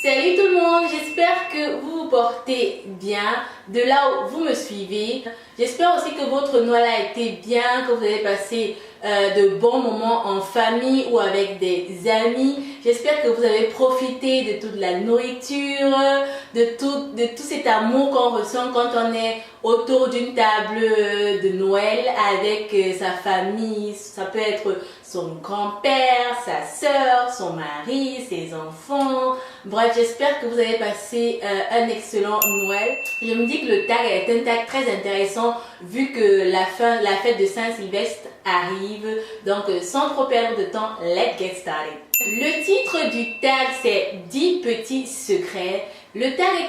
Salut tout le monde, j'espère que vous vous portez bien de là où vous me suivez. J'espère aussi que votre Noël a été bien, que vous avez passé de bons moments en famille ou avec des amis. J'espère que vous avez profité de toute la nourriture, de tout cet amour qu'on ressent quand on est autour d'une table de Noël avec sa famille. Ça peut être son grand-père, sa soeur, son mari, ses enfants. Bref, j'espère que vous avez passé un excellent Noël. Je me dis que le tag est un tag très intéressant vu que la fête de Saint-Sylvestre arrive. Donc, sans trop perdre de temps, let's get started. Le titre du tag, c'est 10 petits secrets. Le tag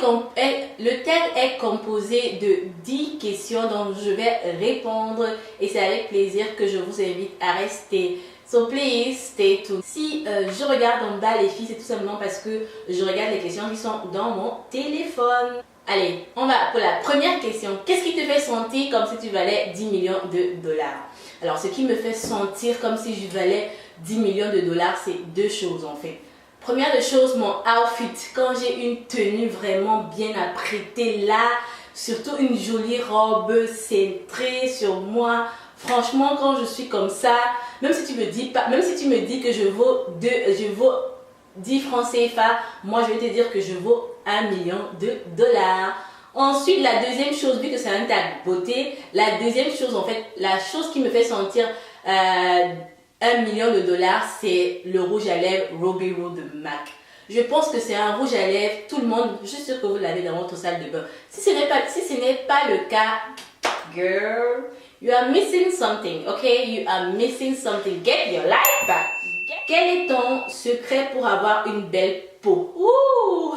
est composé de 10 questions dont je vais répondre et c'est avec plaisir que je vous invite à rester. So please stay tuned. Si je regarde en bas les filles, c'est tout simplement parce que je regarde les questions qui sont dans mon téléphone. Allez, on va pour la première question. Qu'est-ce qui te fait sentir comme si tu valais 10 millions de dollars? Alors, ce qui me fait sentir comme si je valais 10 millions de dollars, c'est deux choses en fait. Première des choses, mon outfit. Quand j'ai une tenue vraiment bien apprêtée là, surtout une jolie robe cintrée sur moi. Franchement, quand je suis comme ça, même si tu me dis que je vaux 10 francs CFA, moi je vais te dire que je vaux 1 million de dollars. Ensuite, la deuxième chose, vu que c'est un tag beauté, la deuxième chose en fait, la chose qui me fait sentir 1 million de dollars, c'est le rouge à lèvres Ruby Rose de MAC. Je pense que c'est un rouge à lèvres, tout le monde, je suis sûre que vous l'avez dans votre salle de bain. Si ce n'est pas le cas, girl, you are missing something, okay? You are missing something. Get your life back. Quel est ton secret pour avoir une belle peau? Ouh.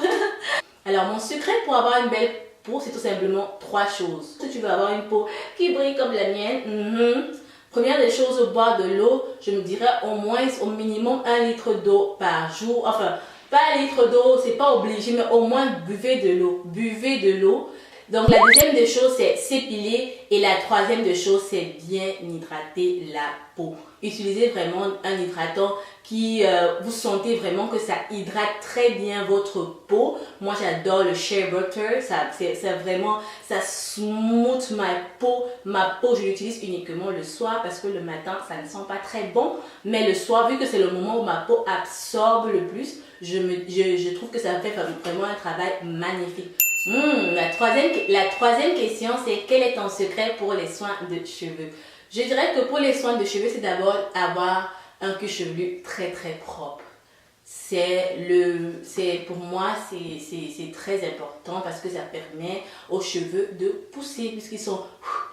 Alors, mon secret pour avoir une belle peau, c'est tout simplement 3 choses. Si tu veux avoir une peau qui brille comme la mienne, première des choses, boire de l'eau. Je me dirais au minimum 1 litre d'eau par jour. Enfin, pas 1 litre d'eau, c'est pas obligé, mais au moins buvez de l'eau. Buvez de l'eau. Donc la deuxième des choses, c'est s'épiler. Et la troisième des choses, c'est bien hydrater la peau. Utilisez vraiment un hydratant qui, vous sentez vraiment que ça hydrate très bien votre peau. Moi, j'adore le Shea Butter. C'est vraiment, ça smooth ma peau. Ma peau, je l'utilise uniquement le soir parce que le matin, ça ne sent pas très bon. Mais le soir, vu que c'est le moment où ma peau absorbe le plus, je trouve que ça fait vraiment un travail magnifique. La troisième question, c'est quel est ton secret pour les soins de cheveux? Je dirais que pour les soins de cheveux, c'est d'abord avoir un cuir chevelu très très propre. Pour moi, c'est très important parce que ça permet aux cheveux de pousser puisqu'ils sont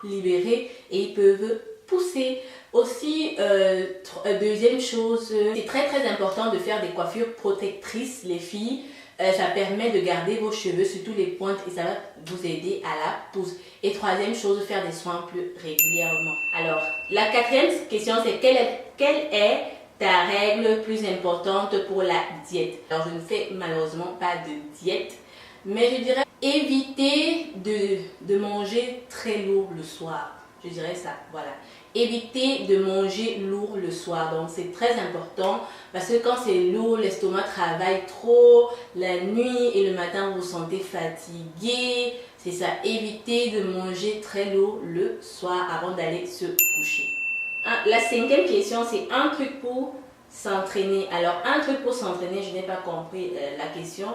libérés et ils peuvent pousser. Aussi, deuxième chose, c'est très très important de faire des coiffures protectrices, les filles. Ça permet de garder vos cheveux, surtout les pointes, et ça va vous aider à la pousse. Et troisième chose, faire des soins plus régulièrement. Alors, la quatrième question, c'est quelle est ta règle plus importante pour la diète? Alors, je ne fais malheureusement pas de diète, mais je dirais éviter de manger très lourd le soir. Je dirais ça, voilà. Évitez de manger lourd le soir. Donc, c'est très important parce que quand c'est lourd, l'estomac travaille trop la nuit et le matin, vous vous sentez fatigué. C'est ça, évitez de manger très lourd le soir avant d'aller se coucher. La cinquième question, c'est un truc pour s'entraîner. Alors, un truc pour s'entraîner, je n'ai pas compris la question.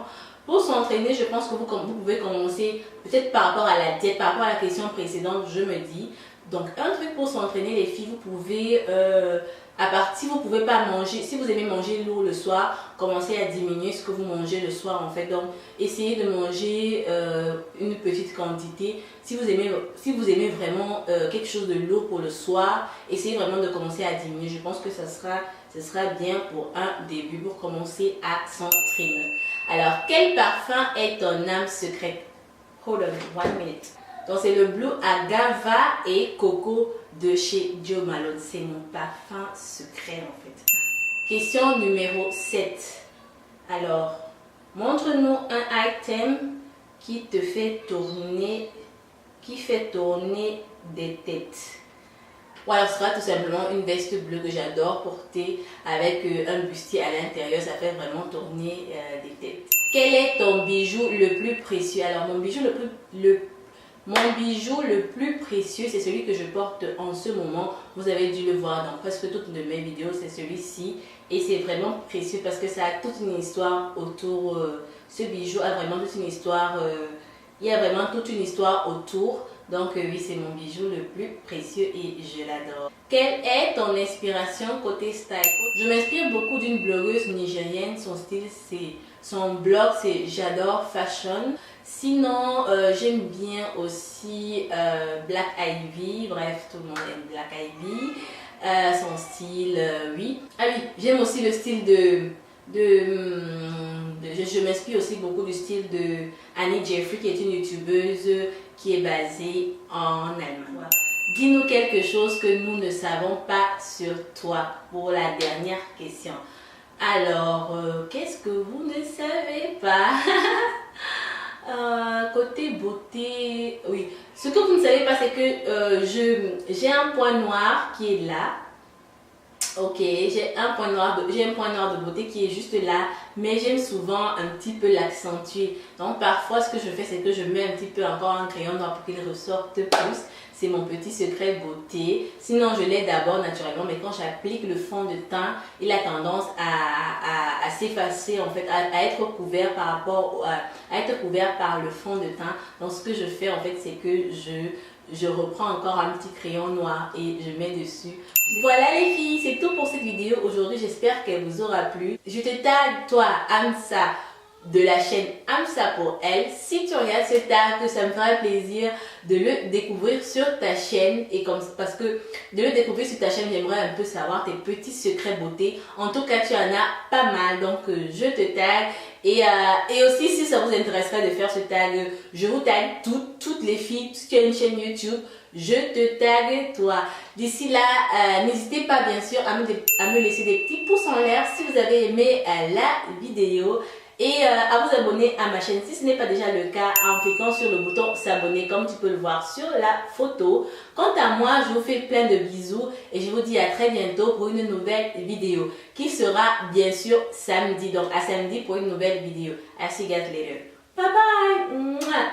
Pour s'entraîner, je pense que vous pouvez commencer peut-être par rapport à la diète, par rapport à la question précédente, je me dis. Donc, un truc pour s'entraîner, les filles, vous pouvez, si vous pouvez pas manger, si vous aimez manger lourd le soir, commencez à diminuer ce que vous mangez le soir en fait. Donc, essayez de manger une petite quantité. Si vous aimez vraiment quelque chose de lourd pour le soir, essayez vraiment de commencer à diminuer. Je pense que ce sera bien pour un début, pour commencer à s'entraîner. Alors, quel parfum est ton âme secrète? Hold on, 1 minute. Donc c'est le Blue Agava et Coco de chez Jo Malone. C'est mon parfum secret en fait. Question numéro 7. Alors, montre-nous un item qui fait tourner des têtes. Voilà, ce sera tout simplement une veste bleue que j'adore porter avec un bustier à l'intérieur. Ça fait vraiment tourner des têtes. quel est ton bijou le plus précieux? Alors mon bijou le plus précieux, c'est celui que je porte en ce moment. Vous avez dû le voir dans presque toutes de mes vidéos, c'est celui-ci. Et c'est vraiment précieux parce que ça a toute une histoire autour. Ce bijou a vraiment toute une histoire. Il y a vraiment toute une histoire autour. Donc oui, c'est mon bijou le plus précieux et je l'adore. Quelle est ton inspiration côté style? Je m'inspire beaucoup d'une blogueuse nigérienne. Son blog c'est J'adore Fashion. Sinon, j'aime bien aussi Black Ivy. Bref, tout le monde aime Black Ivy. Son style, oui. Ah oui, j'aime aussi le style je m'inspire aussi beaucoup du style de Annie Jeffrey, qui est une youtubeuse qui est basée en Allemagne. Voilà. Dis-nous quelque chose que nous ne savons pas sur toi pour la dernière question. Alors, qu'est-ce que vous ne savez pas? Côté beauté, oui. Ce que vous ne savez pas, c'est que j'ai un point noir qui est là. Ok, j'ai un point noir de beauté qui est juste là, mais j'aime souvent un petit peu l'accentuer. Donc parfois ce que je fais, c'est que je mets un petit peu encore un crayon noir pour qu'il ressorte plus. C'est mon petit secret beauté. Sinon je l'ai d'abord naturellement, mais quand j'applique le fond de teint, il a tendance à s'effacer en fait, à être couvert par le fond de teint. Donc ce que je fais en fait, c'est que je reprends encore un petit crayon noir et je mets dessus. Voilà les filles, c'est tout pour cette vidéo aujourd'hui. J'espère qu'elle vous aura plu. Je te tag toi, Amsa, de la chaîne Amsa pour elle. Si tu regardes ce tag, ça me fera plaisir de le découvrir sur ta chaîne. Parce que de le découvrir sur ta chaîne, j'aimerais un peu savoir tes petits secrets beauté. En tout cas, tu en as pas mal. Donc, je te tag. Et aussi, si ça vous intéresserait de faire ce tag, je vous tag toutes les filles. Si tu as une chaîne YouTube, je te tag toi. D'ici là, n'hésitez pas bien sûr à me laisser des petits pouces en l'air si vous avez aimé la vidéo. Et à vous abonner à ma chaîne si ce n'est pas déjà le cas en cliquant sur le bouton s'abonner comme tu peux le voir sur la photo. Quant à moi, je vous fais plein de bisous et je vous dis à très bientôt pour une nouvelle vidéo qui sera bien sûr samedi. Donc à samedi pour une nouvelle vidéo. I'll see you guys later. Bye bye.